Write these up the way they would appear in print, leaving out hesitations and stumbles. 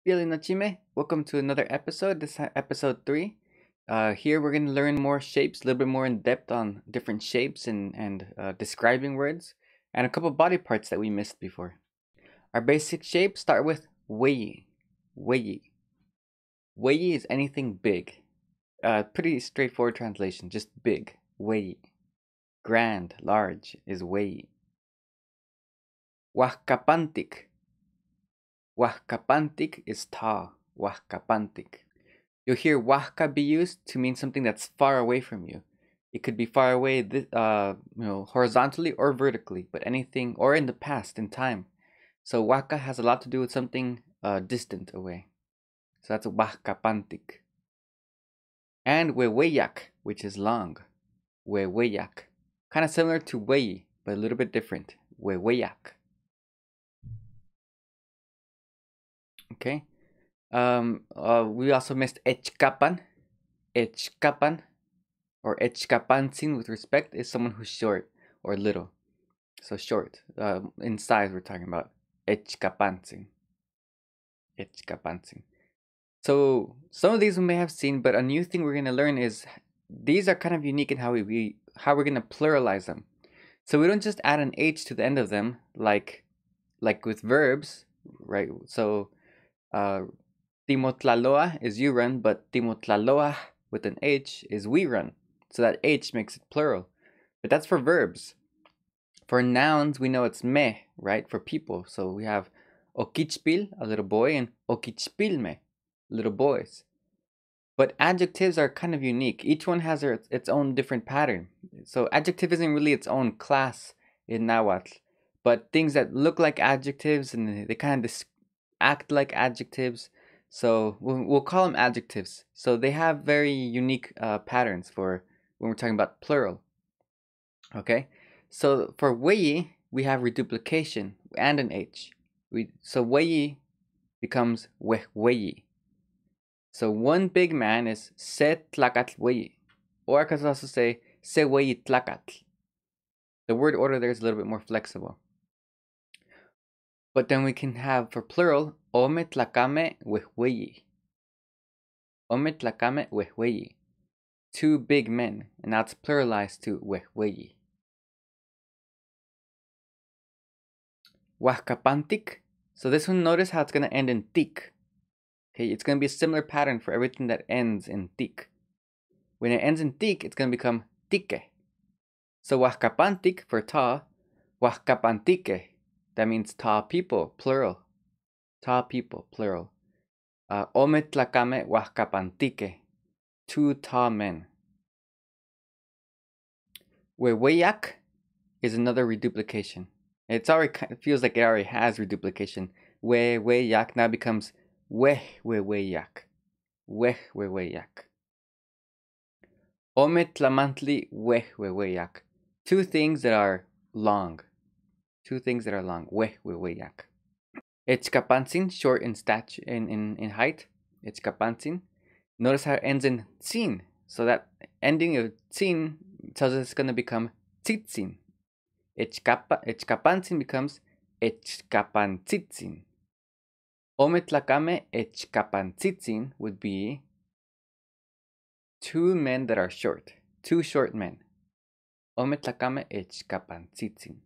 Feeling no chime. Welcome to another episode. This is episode 3. Here we're going to learn more shapes, a little bit more in depth on different shapes and describing words, and a couple body parts that we missed before. Our basic shapes start with wei. Wei. Wei is anything big. Pretty straightforward translation, just big. Wei. Grand, large is wei. Wahkapantik. Wahkapantik is tall. Wahkapantik. You'll hear wahka be used to mean something that's far away from you. It could be far away, horizontally or vertically, but anything, or in the past, in time. So wahka has a lot to do with something distant away. So that's wahkapantik. And weweyak, which is long. Weweyak. Kind of similar to wei, but a little bit different. Weweyak. Okay. We also missed echkapan. Echkapan or echkapansin with respect is someone who's short or little. So short. In size we're talking about. Echkapansin. Echkapansin. So some of these we may have seen, but a new thing we're gonna learn is these are kind of unique in how we're gonna pluralize them. So we don't just add an H to the end of them like with verbs, right? So Timotlaloa is you run, but Timotlaloa with an H is we run. So that H makes it plural. But that's for verbs. For nouns, we know it's me, right? For people. So we have okichpil, a little boy, and okichpilme, little boys. But adjectives are kind of unique. Each one has its own different pattern. So adjective isn't really its own class in Nahuatl. But things that look like adjectives and they kind of act like adjectives. So we'll call them adjectives. So they have very unique patterns for when we're talking about plural. Okay, so for wei, we have reduplication and an H. So wei becomes wehwei. So one big man is se tlacatl wei. Or I could also say se wei tlacatl. The word order there is a little bit more flexible. But then we can have for plural, ome tlacame wehwei. Ome tlacame wehwei. Two big men, and now it's pluralized to wehwei. Wahkapantik. So this one, notice how it's going to end in tik. Okay, it's going to be a similar pattern for everything that ends in tik. When it ends in tik, it's going to become tike. So wahkapantik for ta, wahkapantike. That means ta people, plural. Ta people, plural. Ome tlacame wahkapantike. Two ta men. Weweyak is another reduplication. It feels like it already has reduplication. Weweyak now becomes weweyak. Weweyak. Ome tlamantli weweyak. Two things that are long. Two things that are long. Weweyak. Echkapansin, short in stature, in height. Echkapansin. Notice how it ends in tsin. So that ending of tsin tells us it's going to become tzitzin. Echkapansin becomes echkapantzitzin. Ome tlacame echkapantzitzin would be two men that are short. Two short men. Ome tlacame echkapantzitzin.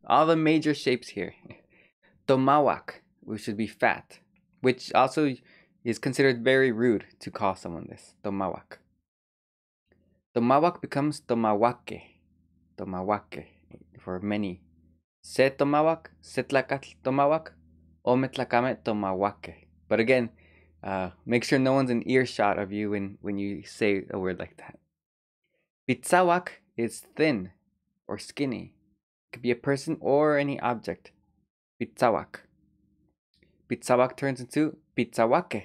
All the major shapes here. Tomawak, which should be fat, which also is considered very rude to call someone this. Tomawak. Tomawak becomes tomawake. Tomawake for many. Se tomawak, se tlacatl tomawak, ome tlacame tomawake. But again, make sure no one's in earshot of you when you say a word like that. Pitzawak is thin or skinny. It could be a person or any object. Pitzawak. Pitzawak turns into pitzawake.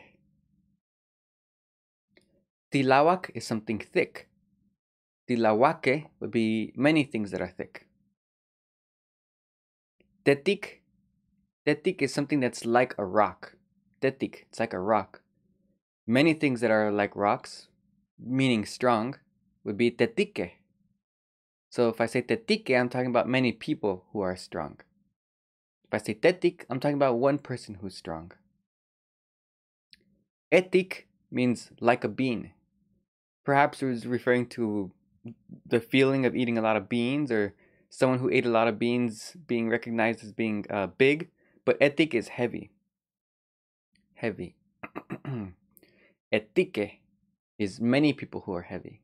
Tilawak is something thick. Tilawake would be many things that are thick. Tetik. Tetik is something that's like a rock. Tetik, it's like a rock. Many things that are like rocks, meaning strong, would be tetike. So if I say tetike, I'm talking about many people who are strong. If I say tetik, I'm talking about one person who's strong. Etik means like a bean. Perhaps it was referring to the feeling of eating a lot of beans, or someone who ate a lot of beans being recognized as being big. But etik is heavy. Heavy. Etike is many people who are heavy.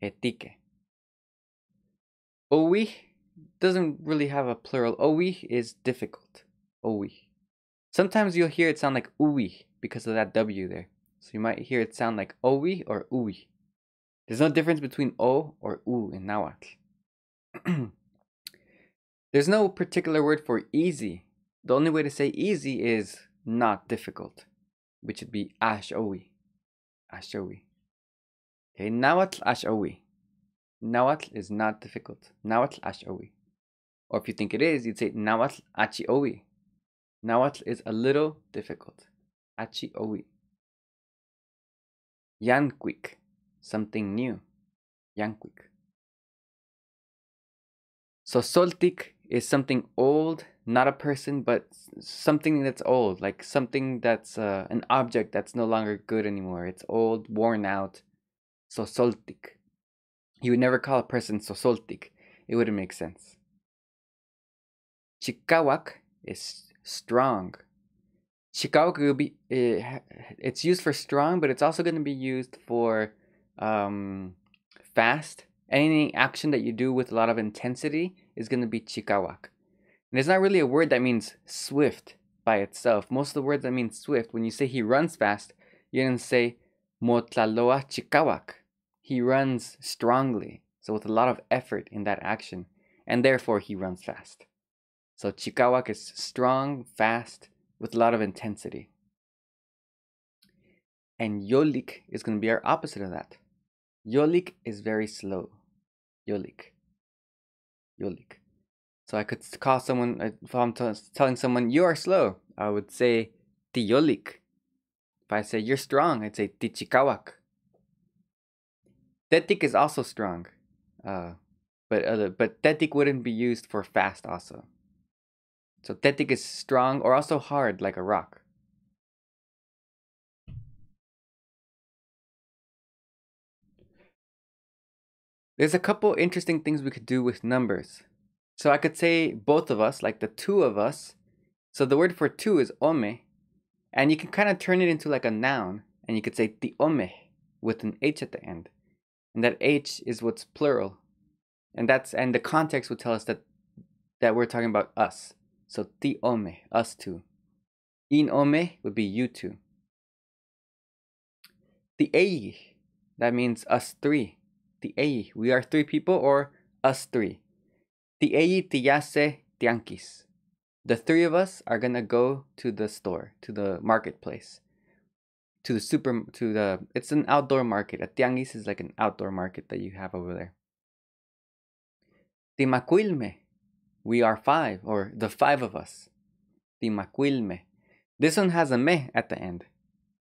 Etike. Owi doesn't really have a plural. Owi is difficult. Owi. Sometimes you'll hear it sound like uwi because of that W there. So you might hear it sound like owi or uwi. There's no difference between o or u in Nahuatl. There's no particular word for easy. The only way to say easy is not difficult, which would be ash owi. Ash owi. Okay, Nahuatl ash owi. Nahuatl is not difficult. Nahuatl ash owi. Or if you think it is, you'd say Nahuatl achi owi. Nahuatl is a little difficult. Achi owi. Yanquik, something new. Yanquik. So soltik is something old, not a person, but something that's old, like something that's an object that's no longer good anymore. It's old, worn out. So soltik. You would never call a person sosoltik. It wouldn't make sense. Chikawak is strong. Chikawak will be, it's used for strong, but it's also going to be used for fast. Any action that you do with a lot of intensity is going to be chikawak. And it's not really a word that means swift by itself. Most of the words that mean swift, when you say he runs fast, you're going to say motlaloa chikawak. He runs strongly, so with a lot of effort in that action, and therefore he runs fast. So chikawak is strong, fast, with a lot of intensity. And yolik is going to be our opposite of that. Yolik is very slow. Yolik. Yolik. So I could call someone, if I'm telling someone, you are slow, I would say ti yolik. If I say you're strong, I'd say ti chikawak. Tetik is also strong, but tetik wouldn't be used for fast also. So tetik is strong or also hard like a rock. There's a couple interesting things we could do with numbers. So I could say both of us, like the two of us. So the word for two is ome, and you can kind of turn it into like a noun, and you could say ti ome with an H at the end. And that H is what's plural. And the context would tell us that we're talking about us. So ti ome, us two. In ome would be you two. Ti ei, that means us three. Ti ei, we are three people, or us three. Ti ei tiyase tianquis. The three of us are gonna go to the store, to the marketplace, it's an outdoor market. A tianguis is like an outdoor market that you have over there. Timaquilme, we are five, or the five of us. Timaquilme. This one has a me at the end,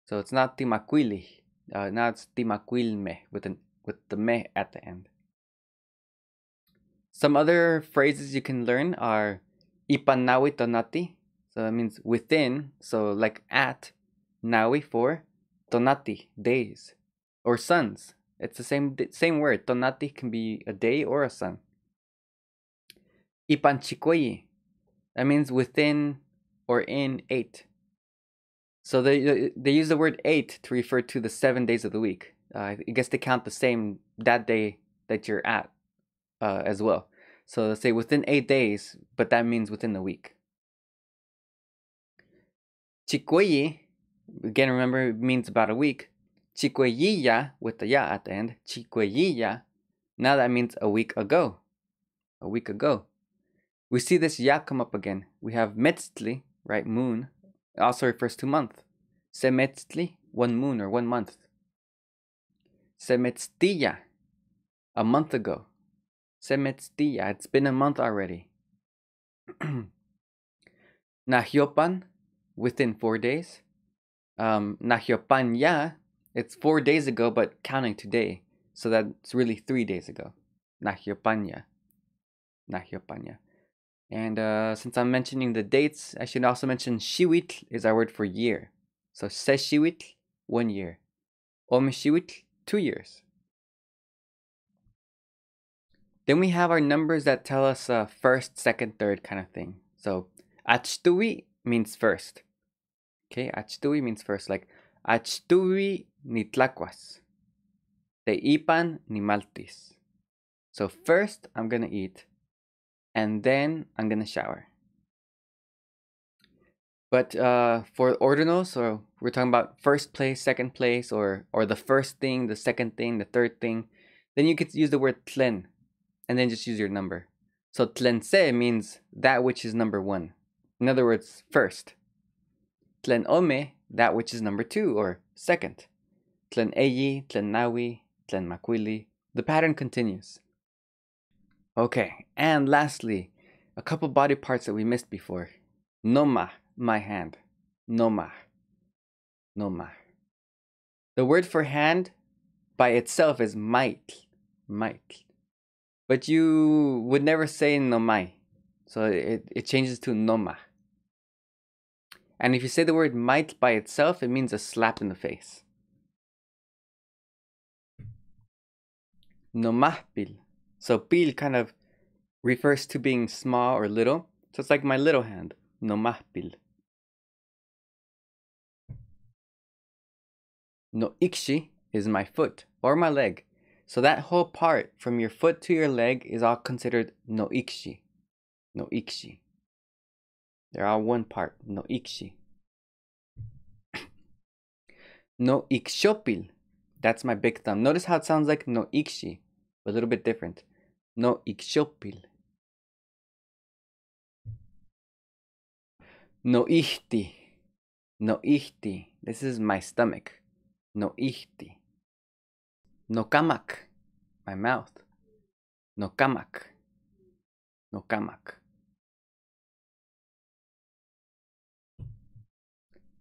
so it's not timaquili. Now it's timaquilme with the me at the end. Some other phrases you can learn are ipanawi tonati, so that means within, so like at, nawi for tonati, days, or suns. It's the same word. Tonati can be a day or a sun. Ipanchikoyi, that means within or in 8. So they use the word 8 to refer to the 7 days of the week. I guess they count the same that day that you're at as well. So let's say within 8 days, but that means within the week. Chikweyi, again, remember, it means about a week. Chikweyiya, with the ya at the end. Chikweyiya, now that means a week ago. A week ago. We see this ya come up again. We have metztli, right, moon. It also refers to month. Semetztli, 1 moon or 1 month. Semetztiya, a month ago. Semetztiya, it's been a month already. Nahyopan, within 4 days. Nahyopanya, it's 4 days ago, but counting today. So that's really 3 days ago. Nahyopanya. Nahyopanya. And since I'm mentioning the dates, I should also mention shiwit is our word for year. So seshiwitl, 1 year. Omeshiwitl, 2 years. Then we have our numbers that tell us first, second, third kind of thing. So achtuwi means first. Okay, achtuwi means first. Like achtuwi ni tlacuas. Te ipan ni maltis. So first I'm gonna eat, and then I'm gonna shower. But for ordinals, or we're talking about first place, second place, or the first thing, the second thing, the third thing, then you could use the word tlen, and then just use your number. So tlense means that which is number 1. In other words, first. Tlen ome, that which is number 2 or second. Tlen eyi, tlen nawi, tlen makwili. The pattern continues. Okay, and lastly, a couple body parts that we missed before. Nomah, my hand. Nomah. Nomah. The word for hand by itself is maitl. Maitl. But you would never say nomai. So it changes to nomah. And if you say the word maitl by itself, it means a slap in the face. Nomah pil. So pil kind of refers to being small or little. So it's like my little hand. Nomah pil. No ikshi is my foot or my leg. So that whole part from your foot to your leg is all considered no ikshi. No ikshi. They're all one part. No ikshi. No ikshopil. That's my big thumb. Notice how it sounds like no ikshi, but a little bit different. No ikshopil. No ihti. No ihti. This is my stomach. No ihti. No kamak. My mouth. No kamak. No kamak.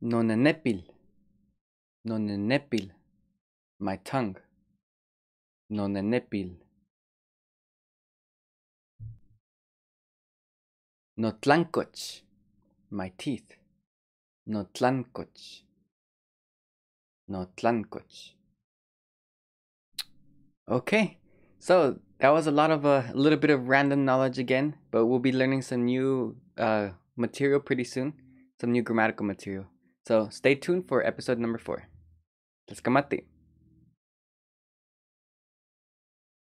No nenepil. No nenepil. My tongue. No nenepil. No tlancoch. My teeth. No tlancoch. No tlancoch. Okay, so that was a little bit of random knowledge again, but we'll be learning some new material pretty soon, some new grammatical material. So stay tuned for episode number 4. Let's kamati.